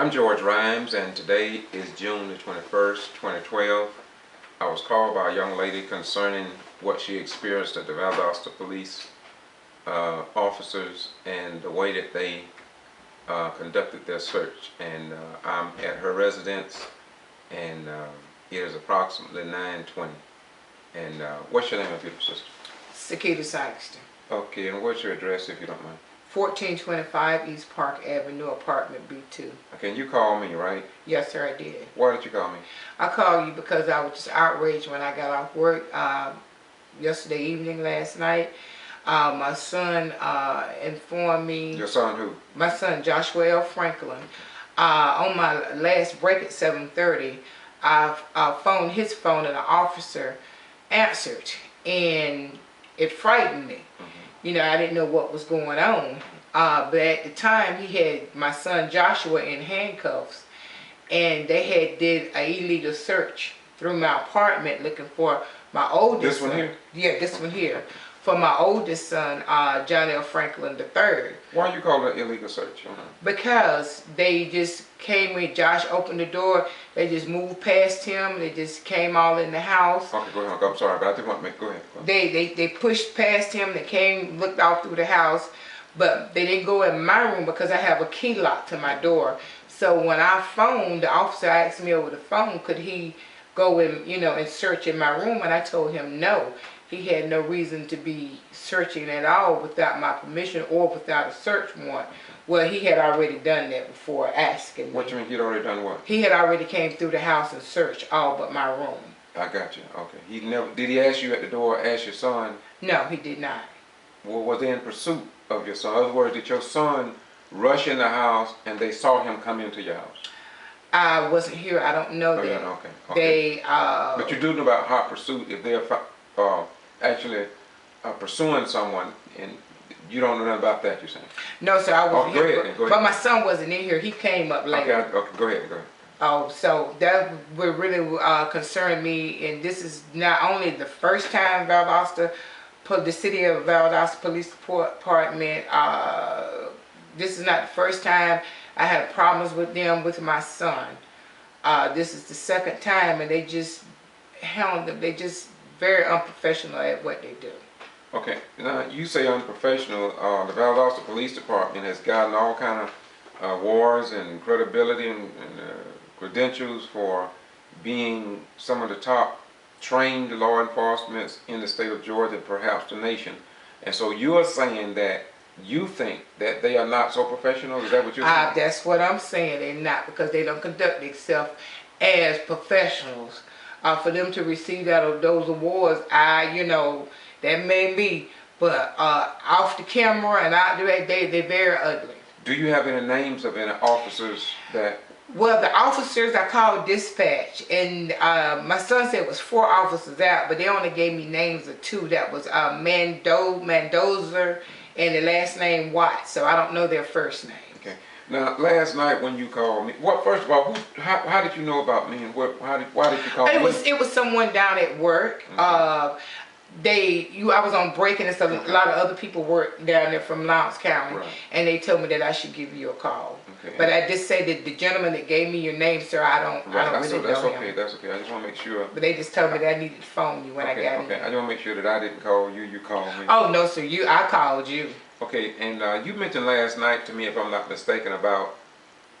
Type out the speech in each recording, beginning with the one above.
I'm George RHYNES, and today is June the 21st, 2012. I was called by a young lady concerning what she experienced at the Valdosta police officers and the way that they conducted their search. And I'm at her residence, and it is approximately 9:20. And what's your name, beautiful sister? Sakita Saxton. Okay, and what's your address, if you don't mind? 1425 East Park Avenue, apartment B2. Okay, and you called me, right? Yes, sir, I did. Why did you call me? I called you because I was just outraged when I got off work yesterday evening, last night. My son informed me. Your son who? My son, Joshua L. Franklin. On my last break at 7:30, I phoned his phone and an officer answered, and it frightened me. You know, I didn't know what was going on. But at the time, he had my son Joshua in handcuffs, and they had did an illegal search through my apartment looking for my oldest son. This one here? Yeah, this one here. For my oldest son, John L. Franklin III. Why you call it illegal search? Because they just came when Josh opened the door, they just moved past him, they just came all in the house. Okay, go ahead. I'm sorry, but I didn't want to make, go ahead. They pushed past him, they came, looked out through the house, but they didn't go in my room because I have a key lock to my door. So when I phoned, the officer asked me over the phone, could he go and, you know, and search in my room, and I told him no. He had no reason to be searching at all without my permission or without a search warrant. Well, he had already done that before asking me. What you mean he'd already done what? He had already came through the house and searched all but my room. I got you. Okay. He never did he ask you at the door, ask your son? No, he did not. Well, was they in pursuit of your son? In other words, did your son rush in the house and they saw him come into your house? I wasn't here. I don't know that. Yeah, okay. They. But you do know about hot pursuit if they're actually pursuing someone, and you don't know nothing about that, you're saying? No, sir, I wasn't here. Go ahead. But my son wasn't in here. He came up later. Okay, go ahead. Oh, so that would really concern me, and this is not only the first time the city of Valdosta Police Department, this is not the first time I had problems with them with my son. This is the second time, and they just hound them. They just very unprofessional at what they do. Okay, now you say unprofessional. The Valdosta Police Department has gotten all kind of awards and credibility and credentials for being some of the top trained law enforcement in the state of Georgia, perhaps the nation. And so you are saying that you think that they are not so professional? Is that what you're saying? That's what I'm saying. They're not, because they don't conduct themselves as professionals. For them to receive those awards, you know, that may be, but off the camera and out there, they're very ugly. Do you have any names of any officers that? Well, the officers, I called dispatch, and my son said it was 4 officers out, but they only gave me names of 2. That was Mendoza and the last name Watts, so I don't know their first name. Okay. Now, last night when you called me, first of all, how did you know about me, and why did you call me? It was someone down at work. Okay. I was on break, and so a lot of other people work down there from Lowndes County, right. And they told me that I should give you a call. Okay. But I just say that the gentleman that gave me your name, sir, I don't really know him. That's okay. I just want to make sure. But they just told me that I needed to phone you when I got in. Okay. I just want to make sure that I didn't call you. You called me. Oh no, sir. I called you. Okay, and you mentioned last night to me, if I'm not mistaken, about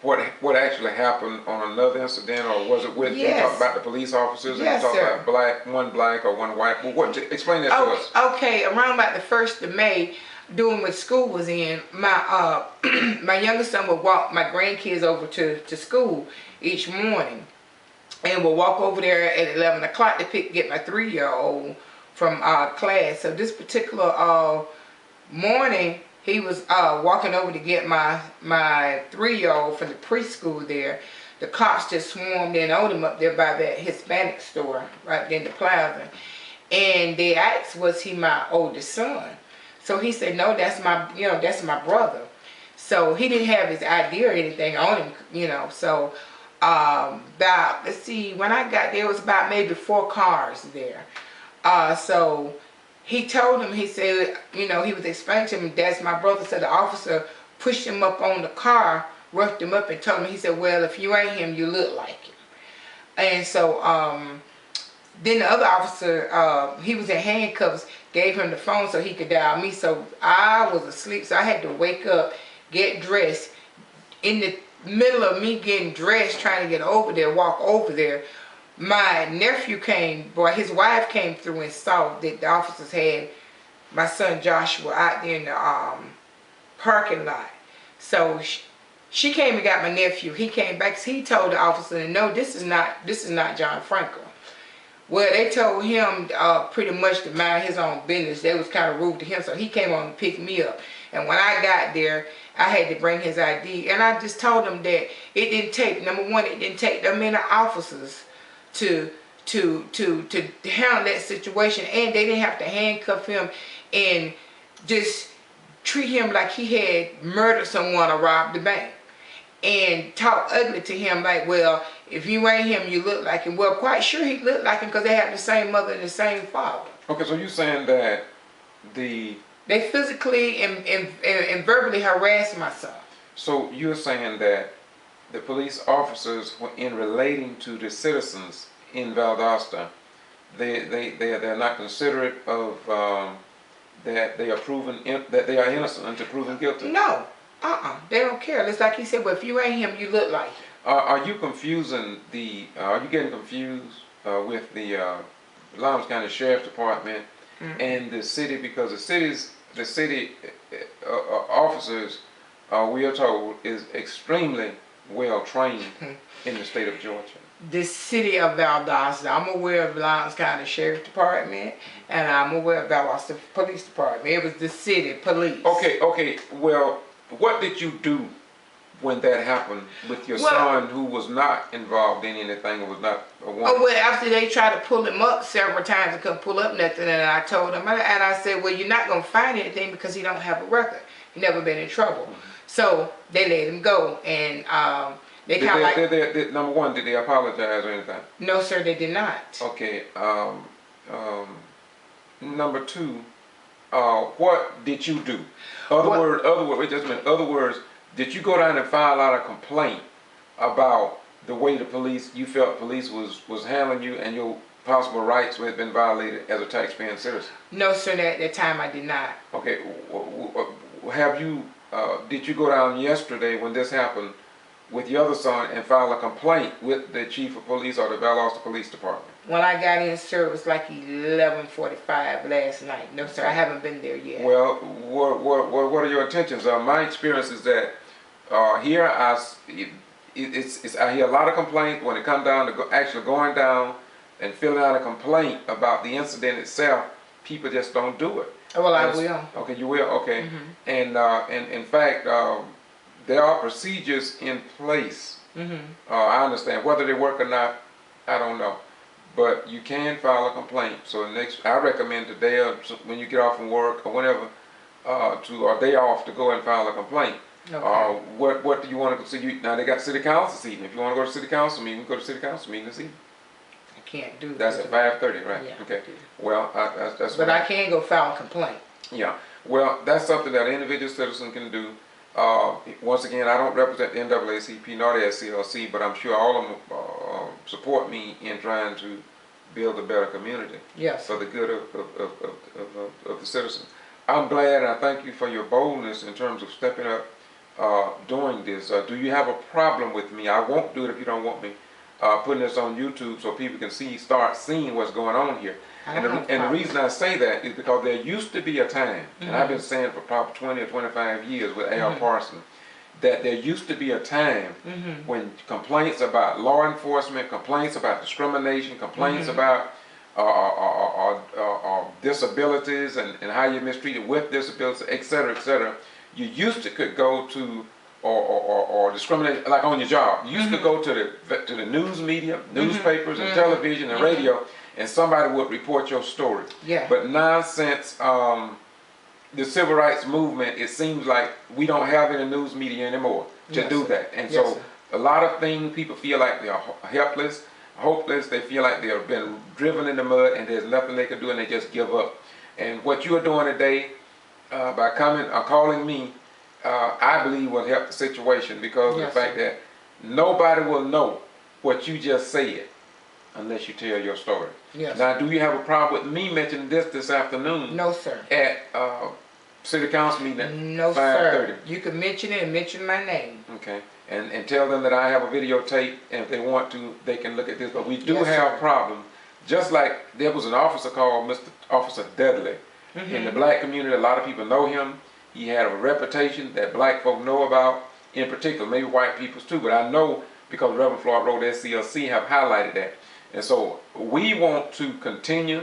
what actually happened on another incident, or was it with you talked about the police officers and yes, you talked sir. about one black or one white? Well, explain that to us. Okay, around about the 1st of May, doing what school was in, my my youngest son would walk my grandkids over to school each morning, and would walk over there at 11 o'clock to get my 3-year-old from class. So this particular morning, he was walking over to get my 3-year-old from the preschool there. The cops just swarmed in on him up there by that Hispanic store right there in the plaza. And they asked, was he my oldest son? So he said, no, that's my brother. So he didn't have his ID or anything on him, you know. So let's see, when I got there, it was about maybe 4 cars there. So he told him, he said, you know, he was explaining to him, that's my brother. So the officer pushed him up on the car roughed him up and told him, he said, well, if you ain't him, you look like him. And so then the other officer, he was in handcuffs, gave him the phone so he could dial me. So I was asleep, so I had to wake up, get dressed. In the middle of me getting dressed, trying to get over there, walk over there, my nephew came, his wife came through and saw that the officers had my son Joshua out there in the parking lot. So she came and got my nephew. He came back. He told the officer, no, this is not John Franco. Well, they told him pretty much to mind his own business. They was kind of rude to him, so he came on and picked me up. And when I got there, I had to bring his ID. And I just told him that it didn't take, number one, it didn't take that many officers to handle that situation. And they didn't have to handcuff him and just treat him like he had murdered someone or robbed the bank. And talk ugly to him like, well, if you ain't him, you look like him. Well, quite sure he looked like him because they have the same mother and the same father. Okay, so you're saying that they physically and verbally harassed my son. So you're saying that the police officers, in relating to the citizens in Valdosta, they're not considerate of that they are that they are innocent until proven guilty? No. They don't care. It's like he said, well, if you ain't him, you look like him. Are you confusing are you getting confused with the Lowndes County Sheriff's Department and the city? Because the city officers, we are told, is extremely well trained in the state of Georgia. The city of Valdosta, I'm aware of Lowndes County Sheriff's Department, and I'm aware of Valdosta Police Department. It was the city police. Okay, well, what did you do when that happened with your son, who was not involved in anything, and was not a woman? Oh, well, after they tried to pull him up several times and couldn't pull up nothing, and I told him, and I said, well, you're not going to find anything because he don't have a record. He never been in trouble. So they let him go, and they kind of like... number one, did they apologize or anything? No, sir, they did not. Okay, number two, what did you do? Other words, did you go down and file out a complaint about the way you felt police was handling you and your possible rights had been violated as a taxpaying citizen? No, sir, at that time I did not. Okay, did you go down yesterday when this happened with your other son and file a complaint with the chief of police or the Valdosta Police Department? When I got in, sir, it was like 11:45 last night. No, sir, I haven't been there yet. Well, what are your intentions? My experience is that here I hear a lot of complaints when it comes down to actually going down and filling out a complaint about the incident itself. People just don't do it. Well, I will. Okay, you will. Okay, and in fact, there are procedures in place. I understand whether they work or not. I don't know. But you can file a complaint. So I recommend today, or when you get off from work or whenever, or day off, to go and file a complaint. Okay. What do you want to see? Now they got city council this evening. If you want to go to city council meeting, go to city council meeting this evening. I can't do that. That's at 5:30, right? Yeah. Okay. Well, that's. But I can go file a complaint. Yeah. Well, that's something that an individual citizen can do. Once again, I don't represent the NAACP nor the SCLC, but I'm sure all of them support me in trying to build a better community. Yes. For the good of the citizens. I'm glad, and I thank you for your boldness in terms of stepping up doing this. Do you have a problem with me? I won't do it if you don't want me putting this on YouTube so people can start seeing what's going on here. And the reason I say that is because there used to be a time, and I've been saying for probably 20 or 25 years with A.R. Parson, that there used to be a time when complaints about law enforcement, complaints about discrimination, complaints about disabilities and how you're mistreated with disabilities, etc., you used to could go to or discriminate like on your job. You used to go to the news media, newspapers and television and radio, and somebody would report your story. Yeah. But now since the civil rights movement, it seems like we don't have any news media anymore to do that. And so a lot of things, people feel like they are helpless, hopeless. They feel like they have been driven in the mud and there's nothing they can do, and they just give up. And what you are doing today by calling me I believe will help the situation because of Yes, the fact sir. that nobody will know what you just said unless you tell your story. Yes. Now, do you have a problem with me mentioning this afternoon? No, sir. At city council meeting at No, 5:30. sir. You can mention it and mention my name. Okay. And tell them that I have a videotape, and if they want to, they can look at this. But we do Yes, have sir. problems. Just like there was an officer called Mr. Officer Dudley. In the black community, a lot of people know him. He had a reputation that black folk know about, in particular, maybe white peoples too. But I know because Reverend Floyd Road SCLC have highlighted that. And so we want to continue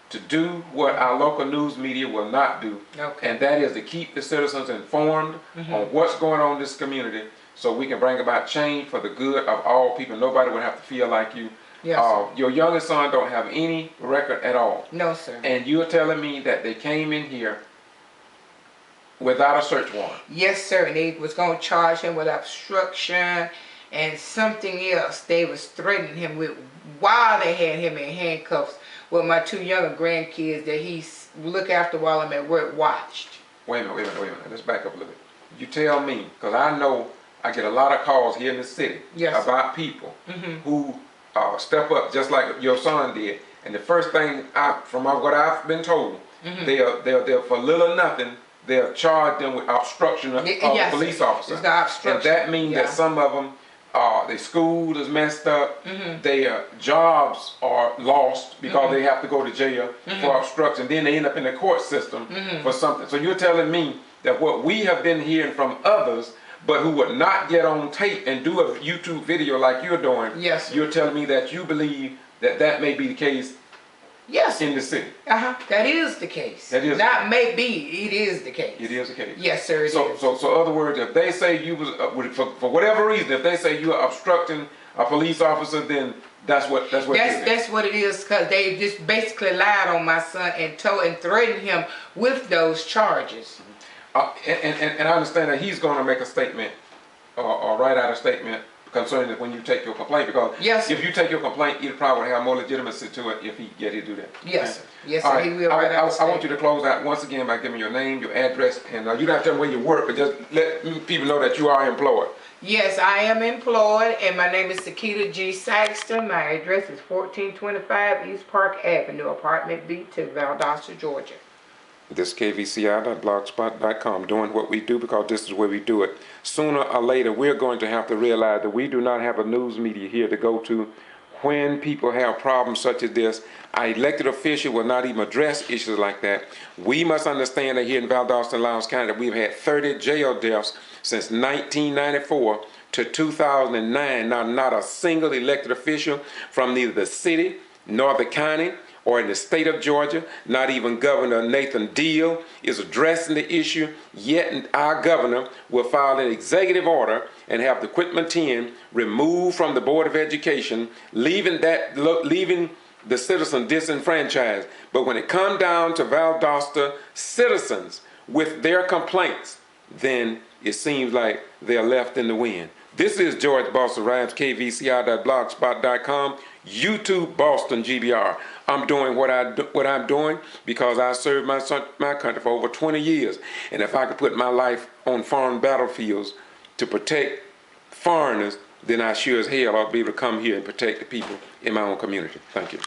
to do what our local news media will not do. Okay. And that is to keep the citizens informed on what's going on in this community so we can bring about change for the good of all people. Nobody would have to feel like you. Yes, sir. Your youngest son don't have any record at all. No, sir. And you're telling me that they came in here without a search warrant? Yes, sir. And they was going to charge him with obstruction and something else they was threatening him with while they had him in handcuffs with my 2 younger grandkids that he look after while I'm at work watched. Wait a minute. Let's back up a little bit. You tell me, because I know I get a lot of calls here in the city Yes, about people who step up just like your son did. And the first thing, from what I've been told, they're for little or nothing, they'll charge them with obstruction of a police officer. It's not obstruction. And that means that some of them, their school is messed up, their jobs are lost because they have to go to jail for obstruction. Then they end up in the court system for something. So you're telling me that what we have been hearing from others, but who would not get on tape and do a YouTube video like you're doing, yes, you're telling me that you believe that that may be the case yes, in the city? That is the case. That is not maybe, it is the case. It is the case. Yes, sir. So other words, if they say you was for whatever reason, if they say you are obstructing a police officer, then that's what it is. That's what it is, because they just basically lied on my son and threatened him with those charges. And I understand that he's going to make a statement or write out a statement concerning it when you take your complaint, because if you take your complaint, he'll probably have more legitimacy to it if he get to do that. Yes, sir. Yes, All sir. right. He will write out a I statement. want you to close out once again by giving your name, your address, and you don't have to tell them where you work, but just let people know that you are employed. Yes, I am employed, and my name is Sakita G. Saxton. My address is 1425 East Park Avenue, Apartment B2, Valdosta, Georgia. This is KVCI.blogspot.com, doing what we do because this is where we do it. Sooner or later, we're going to have to realize that we do not have a news media here to go to when people have problems such as this. Our elected official will not even address issues like that. We must understand that here in Valdosta-Lowndes County, we've had 30 jail deaths since 1994 to 2009. Now, not a single elected official from neither the city nor the county or in the state of Georgia, not even Governor Nathan Deal is addressing the issue, yet our governor will file an executive order and have the Equipment 10 removed from the Board of Education, leaving the citizen disenfranchised. But when it comes down to Valdosta citizens with their complaints, then it seems like they're left in the wind. This is George Boston Rhymes, KVCI.blogspot.com, YouTube Boston G.B.R. I'm doing what I'm doing because I served my country for over 20 years. And if I could put my life on foreign battlefields to protect foreigners, then I sure as hell ought to be able to come here and protect the people in my own community. Thank you.